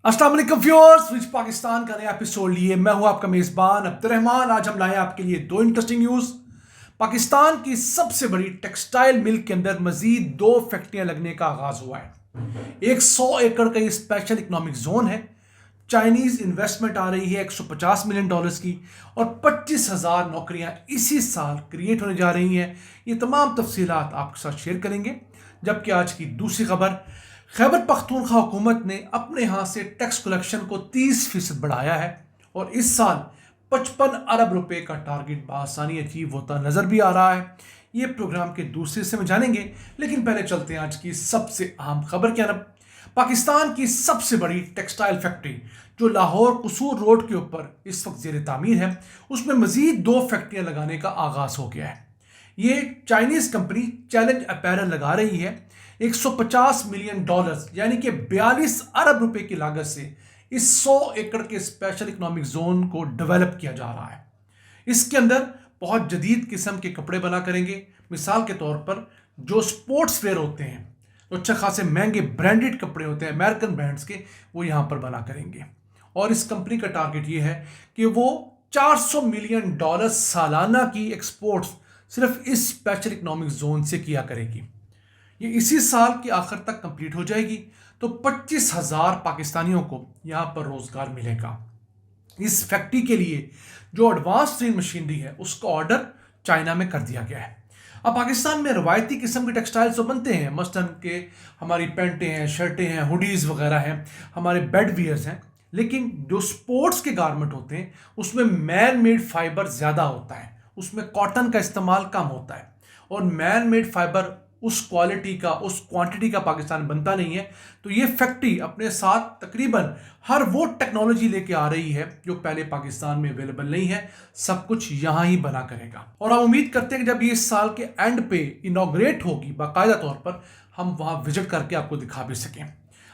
अस्सलाम वालेकुम viewers, rich Pakistan का नया एपिसोड लिए मैं हूं आपका मेज़बान अब्दुर्रहमान। आज हम लाए आपके लिए दो इंटरेस्टिंग न्यूज़। पाकिस्तान की सबसे बड़ी टेक्सटाइल मिल के अंदर मजीद दो फैक्ट्रियां लगने का आगाज हुआ है। 100 एकड़ का ये स्पेशल इकोनॉमिक जोन है। चाइनीज इन्वेस्टमेंट आ रही है $150 मिलियन की और 25,000 नौकरियां इसी साल क्रिएट होने जा रही हैं। ये तमाम तफसीलात आपके साथ शेयर करेंगे। जबकि आज की दूसरी खबर, खैबर पख्तूनख्वा हुकूमत ने अपने यहाँ से टैक्स कलेक्शन को 30% बढ़ाया है और इस साल 55 अरब रुपए का टारगेट बआसानी अचीव होता नजर भी आ रहा है। ये प्रोग्राम के दूसरे हिस्से में जानेंगे, लेकिन पहले चलते हैं आज की सबसे अहम खबर की तरफ। पाकिस्तान की सबसे बड़ी टेक्सटाइल फैक्ट्री जो लाहौर कसूर रोड के ऊपर इस वक्त जेर तामीर है, उसमें मजीद दो फैक्ट्रियां लगाने का आगाज हो गया है। ये चाइनीज कंपनी चैलेंज अपैरल लगा रही है। $150 मिलियन यानी कि 42 अरब रुपए की लागत से इस 100 एकड़ के स्पेशल इकोनॉमिक जोन को डेवलप किया जा रहा है। इसके अंदर बहुत जदीद किस्म के कपड़े बना करेंगे। मिसाल के तौर पर जो स्पोर्ट्स वेयर होते हैं, जो अच्छे खासे महंगे ब्रांडेड कपड़े होते हैं अमेरिकन ब्रांड्स के, वो यहाँ पर बना करेंगे। और इस कंपनी का टारगेट ये है कि वो $400 मिलियन सालाना की एक्सपोर्ट्स सिर्फ इस स्पेशल इकोनॉमिक जोन से किया करेगी। ये इसी साल के आखिर तक कंप्लीट हो जाएगी तो 25,000 पाकिस्तानियों को यहाँ पर रोजगार मिलेगा। इस फैक्ट्री के लिए जो एडवांस ट्रेन मशीनरी है उसका ऑर्डर चाइना में कर दिया गया है। अब पाकिस्तान में रवायती किस्म के टेक्सटाइल्स तो बनते हैं, मसलन के हमारी पैंटें हैं, शर्टें हैं, हुडीज़ वगैरह हैं, हमारे बेड वियर्स हैं, लेकिन जो स्पोर्ट्स के गारमेंट होते हैं उसमें मैन मेड फाइबर ज़्यादा होता है, उसमें कॉटन का इस्तेमाल कम होता है और मैन मेड फाइबर उस क्वालिटी का, उस क्वांटिटी का पाकिस्तान बनता नहीं है। तो ये फैक्ट्री अपने साथ तकरीबन हर वो टेक्नोलॉजी लेके आ रही है जो पहले पाकिस्तान में अवेलेबल नहीं है। सब कुछ यहाँ ही बना करेगा और हम उम्मीद करते हैं कि जब ये इस साल के एंड पे इनॉग्रेट होगी बाकायदा तौर पर, हम वहाँ विजिट करके आपको दिखा भी सकें।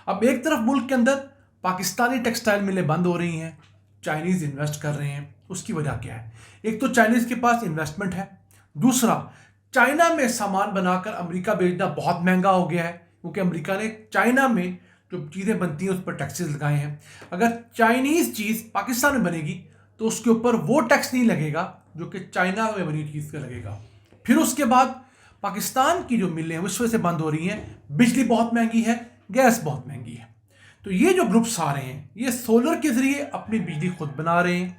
अब एक तरफ मुल्क के अंदर पाकिस्तानी टेक्सटाइल मिलें बंद हो रही हैं, चाइनीज़ इन्वेस्ट कर रहे हैं। उसकी वजह क्या है? एक तो चाइनीज़ के पास इन्वेस्टमेंट है, दूसरा चाइना में सामान बनाकर अमेरिका भेजना बहुत महंगा हो गया है, क्योंकि अमेरिका ने चाइना में जो चीज़ें बनती हैं उस पर टैक्सेस लगाए हैं। अगर चाइनीज़ चीज़ पाकिस्तान में बनेगी तो उसके ऊपर वो टैक्स नहीं लगेगा जो कि चाइना में बनी चीज़ का लगेगा। फिर उसके बाद पाकिस्तान की जो मिलें हैं उस वजह से बंद हो रही हैं। बिजली बहुत महंगी है, गैस बहुत महंगी है। तो ये जो ग्रुप्स आ रहे हैं ये सोलर के ज़रिए अपनी बिजली खुद बना रहे हैं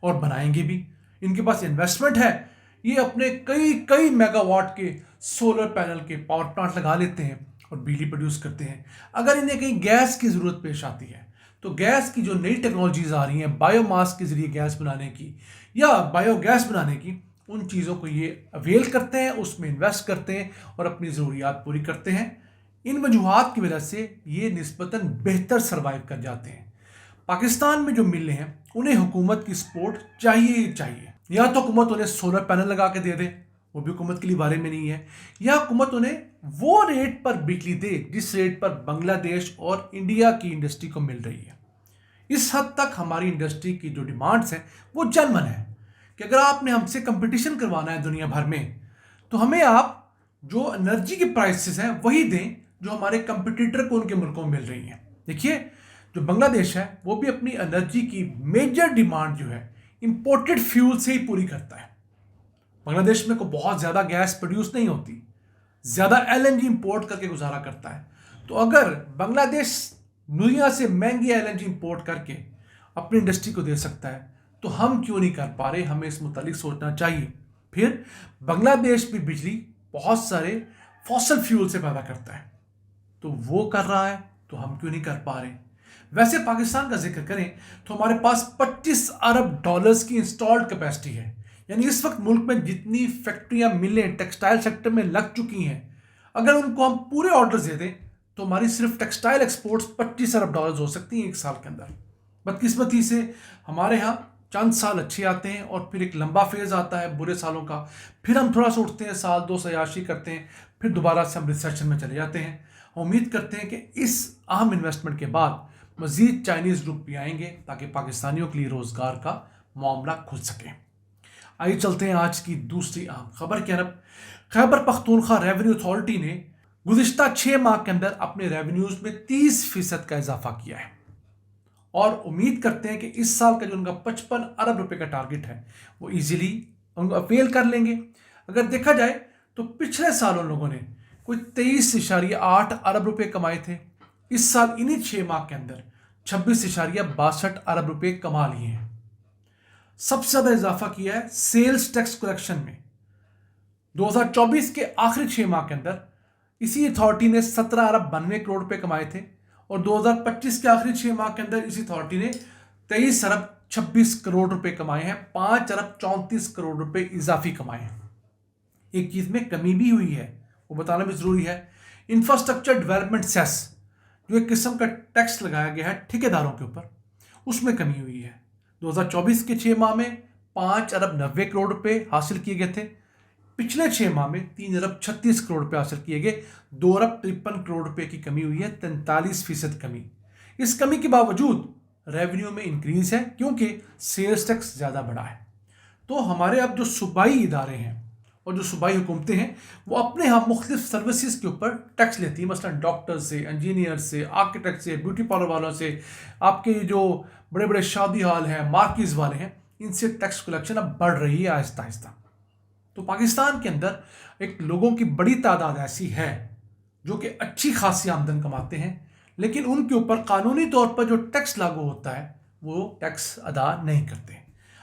और बनाएंगे भी। इनके पास इन्वेस्टमेंट है, ये अपने कई कई मेगावाट के सोलर पैनल के पावर प्लांट लगा लेते हैं और बिजली प्रोड्यूस करते हैं। अगर इन्हें कहीं गैस की ज़रूरत पेश आती है तो गैस की जो नई टेक्नोलॉजीज आ रही हैं बायोमास के ज़रिए गैस बनाने की या बायोगैस बनाने की, उन चीज़ों को ये अवेल करते हैं, उसमें इन्वेस्ट करते हैं और अपनी ज़रूरियात पूरी करते हैं। इन वजूहात की वजह से ये निस्बतन बेहतर सर्वाइव कर जाते हैं। पाकिस्तान में जो मिलें हैं उन्हें हुकूमत की सपोर्ट चाहिए ही चाहिए। या तो हुकूमत उन्हें सोलर पैनल लगा के दे दे, वो भी हुकूमत के लिए बारे में नहीं है, या हुकूमत उन्हें वो रेट पर बिजली दे जिस रेट पर बांग्लादेश और इंडिया की इंडस्ट्री को मिल रही है। इस हद तक हमारी इंडस्ट्री की जो डिमांड्स हैं वो जनमन है कि अगर आपने हमसे कंपटीशन करवाना है दुनिया भर में तो हमें आप जो एनर्जी के प्राइसेस हैं वही दें जो हमारे कंपटीटर को उनके मुल्कों में मिल रही हैं। देखिए, जो बांग्लादेश है वो भी अपनी एनर्जी की मेजर डिमांड जो है इंपोर्टेड फ्यूल से ही पूरी करता है। बांग्लादेश में को बहुत ज़्यादा गैस प्रोड्यूस नहीं होती, ज़्यादा एलएनजी इंपोर्ट करके गुजारा करता है। तो अगर बांग्लादेश दुनिया से महंगी एलएनजी इंपोर्ट करके अपनी इंडस्ट्री को दे सकता है तो हम क्यों नहीं कर पा रहे? हमें इस मुतालिक सोचना चाहिए। फिर बांग्लादेश भी बिजली बहुत सारे फॉसिल फ्यूल से पैदा करता है, तो वो कर रहा है तो हम क्यों नहीं कर पा रहे? वैसे पाकिस्तान का जिक्र करें तो हमारे पास $25 अरब की इंस्टॉल्ड कैपेसिटी है। यानी इस वक्त मुल्क में जितनी फैक्ट्रियां मिलें टेक्सटाइल सेक्टर में लग चुकी हैं, अगर उनको हम पूरे ऑर्डर दे दें तो हमारी सिर्फ टेक्सटाइल एक्सपोर्ट्स $25 अरब हो सकती हैं एक साल के अंदर। बदकिस्मती से हमारे यहाँ चंद साल अच्छे आते हैं और फिर एक लंबा फेज आता है बुरे सालों का, फिर हम थोड़ा सा उठते हैं, साल दो सयाशी करते हैं, फिर दोबारा से हम रिसेशन में चले जाते हैं। उम्मीद करते हैं कि इस अहम इन्वेस्टमेंट के बाद मज़ीद चाइनीज़ ग्रुप भी आएंगे ताकि पाकिस्तानियों के लिए रोज़गार का मामला खुल सके। आइए चलते हैं आज की दूसरी अहम खबर की तरफ। खैबर पख्तूनख्वा रेवेन्यू अथॉरिटी ने गुज़िश्ता 6 माह के अंदर अपने रेवेन्यूज़ में 30% का इजाफा किया है। और उम्मीद करते हैं कि इस साल का जो उनका 55 अरब रुपए का टारगेट है वो इजीली उनको अपील कर लेंगे। अगर देखा जाए तो पिछले साल उन लोगों ने कोई 23.8 अरब रुपए कमाए थे। इस साल इन्हीं 6 माह के अंदर 26.62 अरब रुपए कमा लिए हैं। सबसे ज्यादा इजाफा किया है सेल्स टैक्स कलेक्शन में। 2024 के आखिरी 6 माह के अंदर इसी अथॉरिटी ने 17 अरब 92 करोड़ रुपए कमाए थे और 2025 के आखिरी 6 माह के अंदर इसी अथॉरिटी ने 23 अरब 26 करोड़ रुपए कमाए हैं, 5 अरब 34 करोड़ रुपए इजाफी कमाए हैं। एक चीज में कमी भी हुई है, वो बताना भी जरूरी है। इंफ्रास्ट्रक्चर डेवलपमेंट सेस, जो एक किस्म का टैक्स लगाया गया है ठेकेदारों के ऊपर, उसमें कमी हुई है। 2024 के 6 माह में 5 अरब 90 करोड़ रुपए हासिल किए गए थे। पिछले 6 माह में 3 अरब 36 करोड़ रुपए हासिल किए गए। 2 अरब 53 करोड़ रुपए की कमी हुई है, 43% कमी। इस कमी के बावजूद रेवेन्यू में इंक्रीज है क्योंकि सेल्स टैक्स ज़्यादा बढ़ा है। तो हमारे अब जो सूबाई इदारे हैं और जो सूबाई हुकूमतें हैं वो अपने यहाँ मुख्तलिफ सर्विसेज के ऊपर टैक्स लेती हैं। मसलन डॉक्टर से, इंजीनियर से, आर्किटेक्ट से, ब्यूटी पार्लर वालों से, आपके जो बड़े बड़े शादी हॉल हैं, मार्किज वाले हैं, इनसे टैक्स कलेक्शन अब बढ़ रही है आहिस्ता आहिस्ता। तो पाकिस्तान के अंदर एक लोगों की बड़ी तादाद ऐसी है जो कि अच्छी खासी आमदन कमाते हैं, लेकिन उनके ऊपर कानूनी तौर पर जो टैक्स लागू होता है वो टैक्स अदा नहीं करते।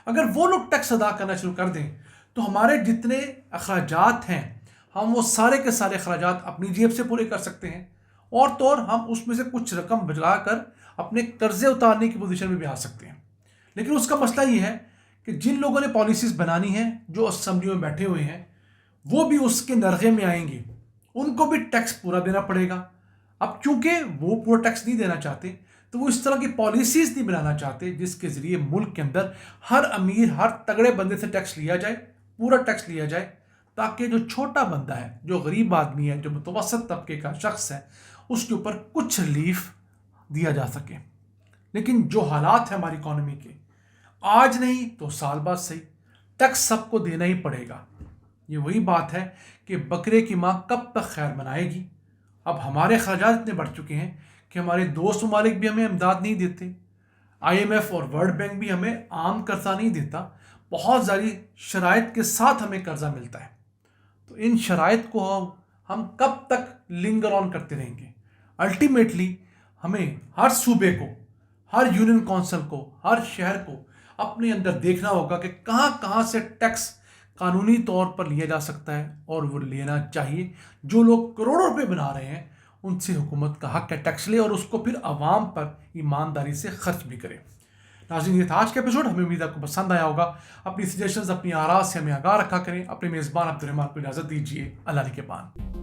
अगर वो लोग टैक्स अदा करना शुरू कर दें तो हमारे जितने अखराजात हैं हम वो सारे के सारे अखराजात अपनी जेब से पूरे कर सकते हैं, और तो और हम उसमें से कुछ रकम बचा कर अपने कर्जे उतारने की पोजीशन में भी आ सकते हैं। लेकिन उसका मसला ये है कि जिन लोगों ने पॉलिसीज़ बनानी है, जो असेंबली में बैठे हुए हैं, वो भी उसके नरगे में आएंगे, उनको भी टैक्स पूरा देना पड़ेगा। अब चूंकि वो पूरा टैक्स नहीं देना चाहते तो वो इस तरह की पॉलिसीज़ नहीं बनाना चाहते जिसके ज़रिए मुल्क के अंदर हर अमीर, हर तगड़े बंदे से टैक्स लिया जाए, पूरा टैक्स लिया जाए, ताकि जो छोटा बंदा है, जो गरीब आदमी है, जो मुतवसत तबके का शख्स है, उसके ऊपर कुछ रिलीफ दिया जा सके। लेकिन जो हालात है हमारी इकॉनमी के, आज नहीं तो साल बाद सही टैक्स सबको देना ही पड़ेगा। ये वही बात है कि बकरे की माँ कब तक खैर मनाएगी। अब हमारे खर्चात इतने बढ़ चुके हैं कि हमारे दोस्त ममालिक भी हमें इमदाद नहीं देते, IMF और वर्ल्ड बैंक भी हमें आम कर्जा नहीं देता, बहुत सारी शराइत के साथ हमें कर्जा मिलता है। तो इन शराइत को हम कब तक लिंगर ऑन करते रहेंगे। अल्टीमेटली हमें हर सूबे को, हर यूनियन काउंसिल को, हर शहर को अपने अंदर देखना होगा कि कहाँ कहाँ से टैक्स कानूनी तौर पर लिया जा सकता है और वो लेना चाहिए। जो लोग करोड़ों रुपए बना रहे हैं उनसे हुकूमत का हक है टैक्स ले और उसको फिर आवाम पर ईमानदारी से खर्च भी करे। नाज़रीन, ये था आज का एपिसोड। हमें उम्मीद आपको पसंद आया होगा। अपनी सजेशंस, अपनी आराज़ से हमें आगाह रखा करें। अपने मेज़बान अब्दुल रहमान को इजाज़त दीजिए। अल्लाह के पान।